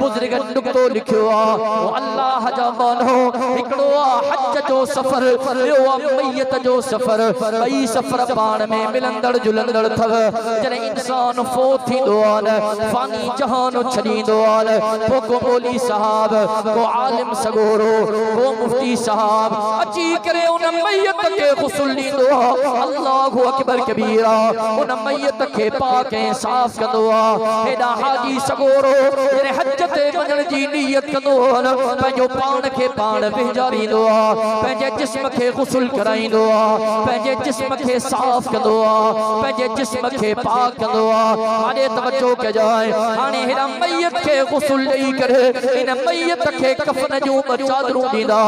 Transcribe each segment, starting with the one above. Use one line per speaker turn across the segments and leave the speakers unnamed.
बुजुर्गन नुक्तो लिखियो आ ओ अल्लाह जा मानो हिकड़ो हज जो सफर ॿियो मैयत जो सफर ॿई सफर पाण में मिलंदड़ जुलंदड़ थव जॾहिं इंसान फोत थींदो आहे न फानी जहान छॾींदो आहे पोइ को मौली साहब को आलिम सगोरो को मुफ्ती साहब अची करे उन मैयत के गुस्ल ॾींदो आहे अल्लाहु अकबर कबीरा उन मैयत खे पाक ऐं साफ़ कंदो आहे हेॾा हाजी सगोरो जॾहिं हज ते वञण जी नियत कंदो आहे न पंहिंजो पाण खे पाण विञाईंदो आहे पंहिंजे जिस्म खे गुस्ल कराईंदो आहे पंहिंजे जिस्म खे साफ़ कंदो आहे पंहिंजे जिस्म खे पाक कंदो आहे हाणे तवज्जो कजाए हाणे हिन मैयत खे गुस्ल ॾेई करे इन मैयत खे कफन जूं चादरूं ॾींदा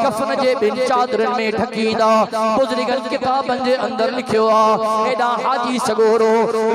कफन जे ॿिनि चादरुनि में ढकींदा बुजुर्गनि किताबनि जे अंदरि लिखियो आहे हेॾा हाजी सगोरो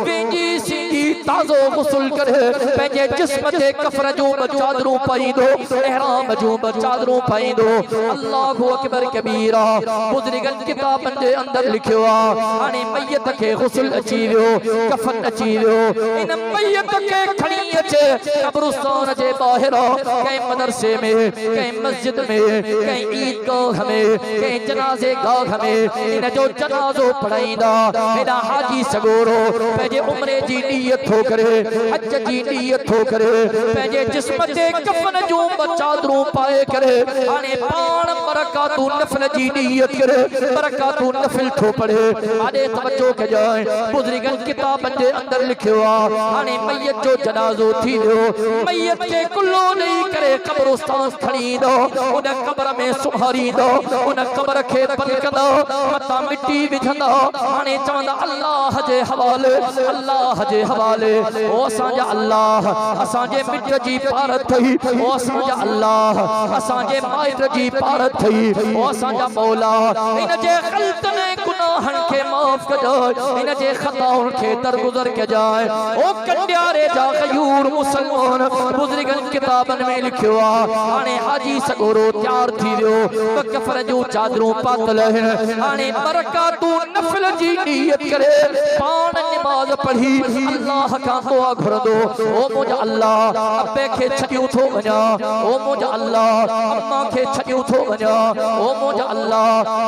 वेंजी सीधी ताज़ो गुस्ल करे पंहिंजे जिस्म ते कफन जूं चादरूं पाईंदो इहराम जूं चादरूं पाईंदो अल्लाहु अकबर कबीरा बुजुर्गनि किताबनि जे अंदरि लिखियो आहे हाणे मैयत खे गुस्ल अची वियो कफन अची वियो इन मैयत खे खणी अचे कब्रिस्तान जे ॿाहिरां कंहिं मदरसे में कंहिं मस्जिद में कंहिं ईदगाह में कंहिं जनाज़े गाह में इन जो जनाज़ो पढ़ाईंदा हेॾा हाजी सगोरो पंहिंजे उम्रे जी नियत थो करे हज जी नियत थो करे पंहिंजे जिस्म ते कफन जूं चादरूं पाए करे हाणे पाण बरकातूं नफ़ल जी नियत करे बरकातूं नफ़िल थो पढ़े हाणे तवज्जो कजाए बुजुर्गनि किताबनि जे अंदरि लिखियो आहे हाणे मैयत जो जनाज़ो थी वियो मैयत खे कुल्लो ॾेई करे कब्रिस्तान खणी ईंदो उन कब्र में सुम्हारींदो उन कब्र खे बंदि कंदो मथां मिटी विझंदो हाणे चवंदा अल्लाह जे हवाले ओ असांजा अल्लाह असांजे मिट जी पार थई ओ असांजा अल्लाह असांजे माइट जी पार थई ओ असांजा मौला इन जे ग़लतन ऐं गुनाहनि खे माफ़ कजो इन जे ख़ताउनि खे दरगुज़र कजाए ओ कंडियारे जा गयूर मुसलमान बुजुर्गनि किताबनि में लिखियो आहे हाणे हाजी सगोरो तैयार थी वियो कफन जूं चादरूं पातल हाणे बरकातूं नफ़िल जी नियत करे पाण नमाज़ पढ़ी अल्लाह खां दुआ घुरंदो ओ मुंहिंजा अल्लाह अब्बे खे छॾियूं थो वञा ओ मुंहिंजा अल्लाह अम्मा खे छॾियूं थो वञा ओ मुंहिंजा अल्लाह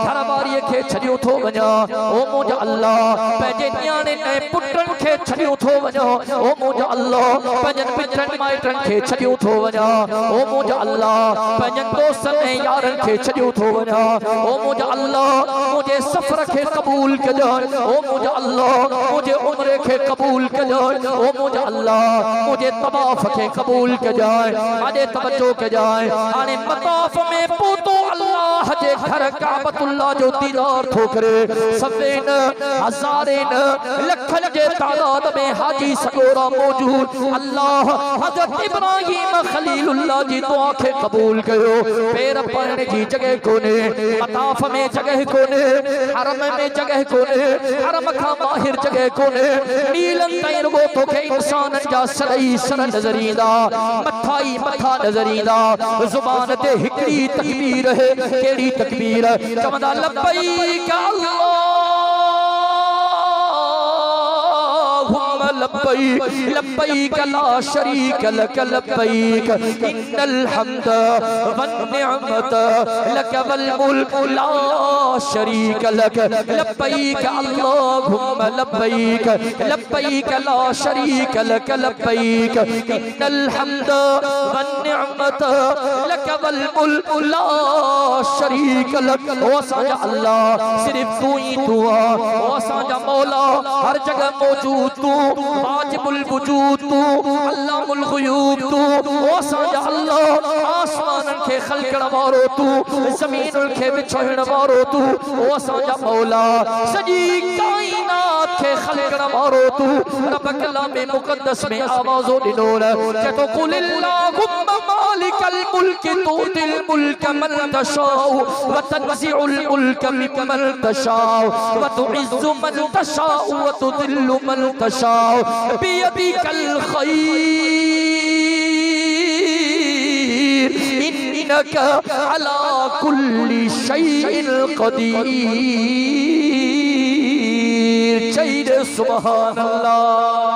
घरवारीअ खे छॾियूं थो वञा ओ मुंहिंजा अल्लाह पंहिंजे न्याणियुनि ऐं पुटनि खे छॾियूं थो वञा ओ मुंहिंजा अल्लाह पंहिंजनि मिटनि माइटनि खे छॾियूं थो वञा ओ मुंहिंजा अल्लाह पंहिंजनि दोस्तनि ऐं यारनि खे छॾियूं थो वञा ओ मुंहिंजा अल्लाह मुंहिंजे सफ़र खे क़बूल कजां ओ मुंहिंजा अल्लाह मुंहिंजे उम्र खे क़बूल कजां ओ मुंहिंजा अल्लाह मुंहिंजे तवाफ़ खे क़बूल कजां हाणे तवज्जो कजां हाणे मताफ़ में पहुतो अल्लाह जे घर काबतुल्लाह जो दीदार थो करे सभेन हज़ारेन लखनि जे तादाद में हाजी सगोरा मौजूद अल्लाह हज़रत इब्राहिम खलीलुल्लाह जी दुआ खे क़बूल कयो पैर पड़ने जी जगह कोने मताफ में जगह कोने हरम में जगह कोने हरम खां बाहिर जगह कोने नीलन ताईं रुगो तोखे इंसान जा सरई सर नज़र ईंदा मथाई मथा नज़र ईंदा ज़ुबान ते हिकड़ी तकबीर है केड़ी तकबीर चवंदा लब्बैक लब्बैक लब्बैक ला शरीक लक लब्बैक इन्नल हम्द वन निअमत लक वल मुल्क ला शरीक लक लब्बैक अल्लाहुम्मा लब्बैक लब्बैक ला शरीक लक लब्बैक इन्नल हम्द वन निअमत लक वल मुल्क ला शरीक लक ओ असांजा अल्लाह सिर्फ तू ही तू आ ओ असांजा मौला हर जगह मौजूद तू वाजिबुल वजूद तू अल्लाहुल गुयूब तू ओ असांजा अल्लाह आसमानन खे खलकण वारो तू ज़मीनुल खे विछोइण वारो तू ओ असांजा मौला सॼी काइनात खे खलकण वारो तू रब कलाम मुक़द्दस में आवाज़ो ॾिनो के तो कुलिल्लाहुम्मा मालिकल मुल्क तुतिल मुल्क मन तशाउ व तनज़िउल मुल्क मिमन तशाउ व तुइज़्ज़ु मन तशाउ व तुदिल्लु मन तशाउ बियदिकल खैर इन्नका अला कुल्ली शैइन क़दीर। सुभान अल्लाह।